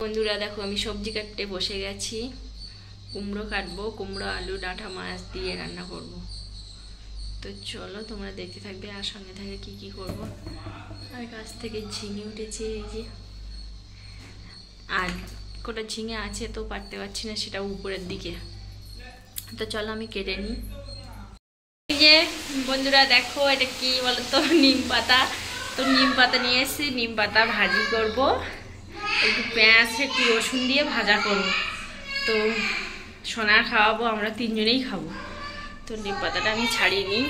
বন্ধুরা দেখো আমি সবজি কাটতে বসে গেছি। কুমড়ো কাটবো, কুমড়ো আলু ডাঁটা মাছ দিয়ে রান্না করব। তো চলো তোমরা দেখতে থাকবে আর সঙ্গে থাকে কি কি করব। আর গাছ থেকে ঝিঙে উঠেছে এই যে, আর কটা ঝিঙে আছে তো পারতে পারছি না, সেটা উপরের দিকে। তো চলো আমি কেটে নিই। এই যে বন্ধুরা দেখো এটা কি বলতো, নিম পাতা। তো নিম পাতা নিয়ে এসেছি, নিম পাতা ভাজি করব, একটু পেঁয়াজ একটু রসুন দিয়ে ভাজা করব। তো সোনা খাওয়াবো, আমরা তিনজনেই খাবো। তো নিম পাতাটা আমি ছাড়িয়ে নিই।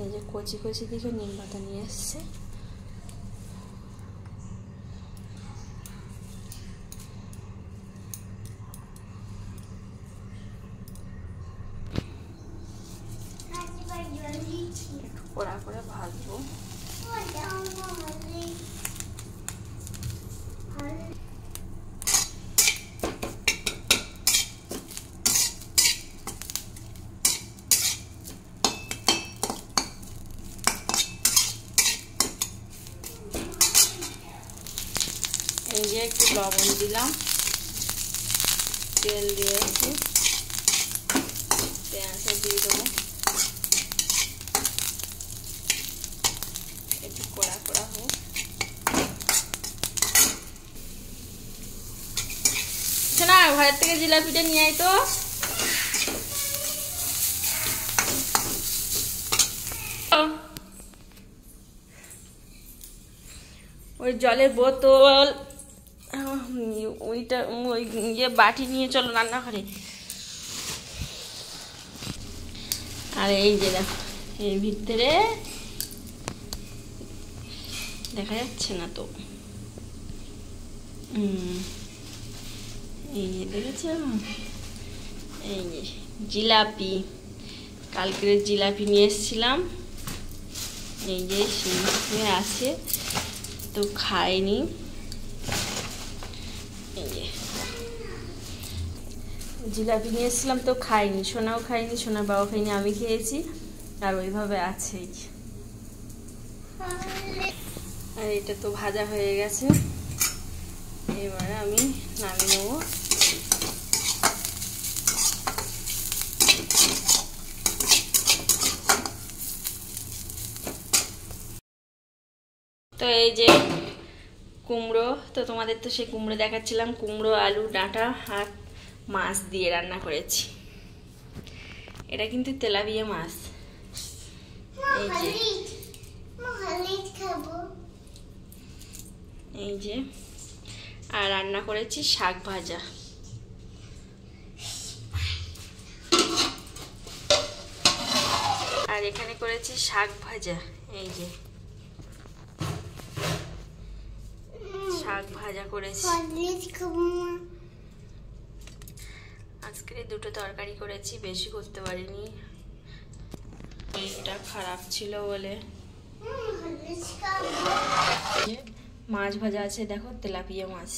এই যে কচি কচি দিকে নিম পাতা নিয়ে এসছে। কড়া করে ভাজবো। এই যে একটু লবণ দিলাম, তেল দিয়েছি, পেঁয়াজও দিয়ে দেবো, একটু কড়া কড়া হোক। না ঘরের থেকে জিলাপিটা নিয়ে আয় তো। ওই জলের বোতল ওইটা ওই ইয়ে বাটি নিয়ে চলো রান্না করে। আর এই যে দেখো এর ভিতরে দেখা যাচ্ছে না তো, এই যে দেখেছো, এই যে জিলাপি, কালকের জিলাপি নিয়ে এসেছিলাম। এই যে সিমে আছে তো খাইনি। এই যে জিলাপি নিয়ে এসেছিলাম তো খাইনি, সোনাও খাইনি, সোনার বাবা খাইনি, আমি খেয়েছি। আর ওইভাবে আছে। আর এটা তো ভাজা হয়ে গেছে, এবারে আমি নামিয়ে নেব। তো এই যে কুমড়ো, তো তোমাদের তো সেই কুমড়ো দেখাচ্ছিলাম, কুমড়ো আলু ডাঁটা আর মাছ দিয়ে রান্না করেছি। এটা কিন্তু তেলাপিয়া মাছ। এই যে এই যে আর রান্না করেছি শাক ভাজা। আর এখানে করেছি শাক ভাজা, এই যে শাক ভাজা করেছি। আজকে দুটো তরকারি করেছি, বেশি করতে পারিনি, শরীরটা খারাপ ছিল বলে। মাছ ভাজা আছে দেখো, তেলাপিয়া মাছ।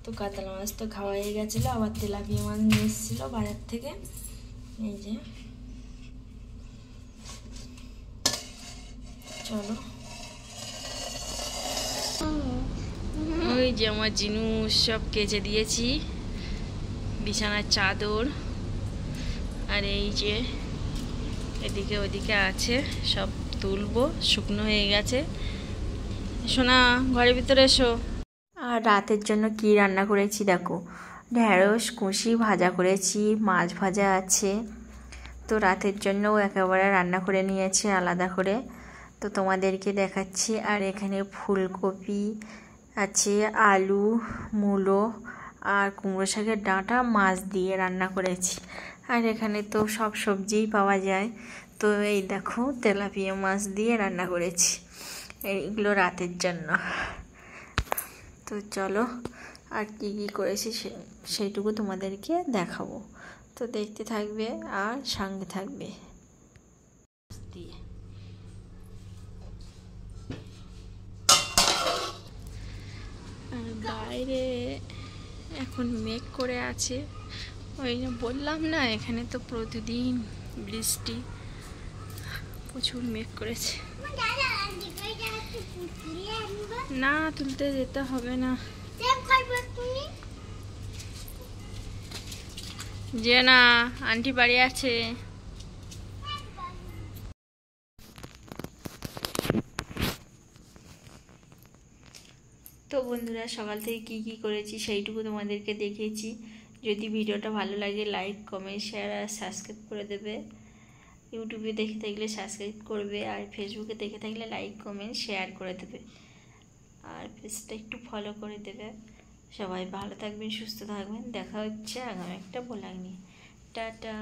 তো কাতলা মাছ তো খাওয়া হয়ে গেছিলো, আবার তেলাপিয়া মাছ নিয়ে এসেছিল বাজার থেকে। এই যে চলো, ওই যে আমার জিনিস সব কেচে দিয়েছি, বিছানার চাদর। আর এই যে এদিকে ওদিকে আছে, সব তুলবো, শুকনো হয়ে গেছে। সোনা ঘরের ভিতরে এসো। আর রাতের জন্য কি রান্না করেছি দেখো, ঢেঁড়স কুশি ভাজা করেছি, মাছ ভাজা আছে। তো রাতের জন্যও একেবারে রান্না করে নিয়েছি আলাদা করে, তো তোমাদেরকে দেখাচ্ছি। আর এখানে ফুলকপি আছে, আলু, মূলো আর কুমড়ো শাকের ডাঁটা মাছ দিয়ে রান্না করেছি। আর এখানে তো সব সবজিই পাওয়া যায়। তো এই দেখো তেলাপিয়া মাছ দিয়ে রান্না করেছি, এইগুলো রাতের জন্য। তো চলো আর কি কি করেছি সেইটুকু তোমাদেরকে দেখাবো, তো দেখতে থাকবে আর সঙ্গে থাকবে। আর বাইরে এখন মেঘ করে আছে, ওই বললাম না এখানে তো প্রতিদিন বৃষ্টি, প্রচুর মেঘ করেছে। না তুলতে যেতে হবে না, যে না আন্টি বাড়ি আছে। তো বন্ধুরা সকাল থেকে কি কি করেছি সেইটুকু তোমাদেরকে দেখিয়েছি। যদি ভিডিওটা ভালো লাগে লাইক কমেন্ট শেয়ার আর সাবস্ক্রাইব করে দেবে। ইউটিউবে দেখে থাকলে সাবস্ক্রাইব করবে, আর ফেসবুকে দেখে থাকলে লাইক কমেন্ট শেয়ার করে দেবে, আর পেজটা একটু ফলো করে দেবে। সবাই ভালো থাকবেন, সুস্থ থাকবেন। দেখা হচ্ছে আগামী একটা ব্লগ নিয়ে। টাটা।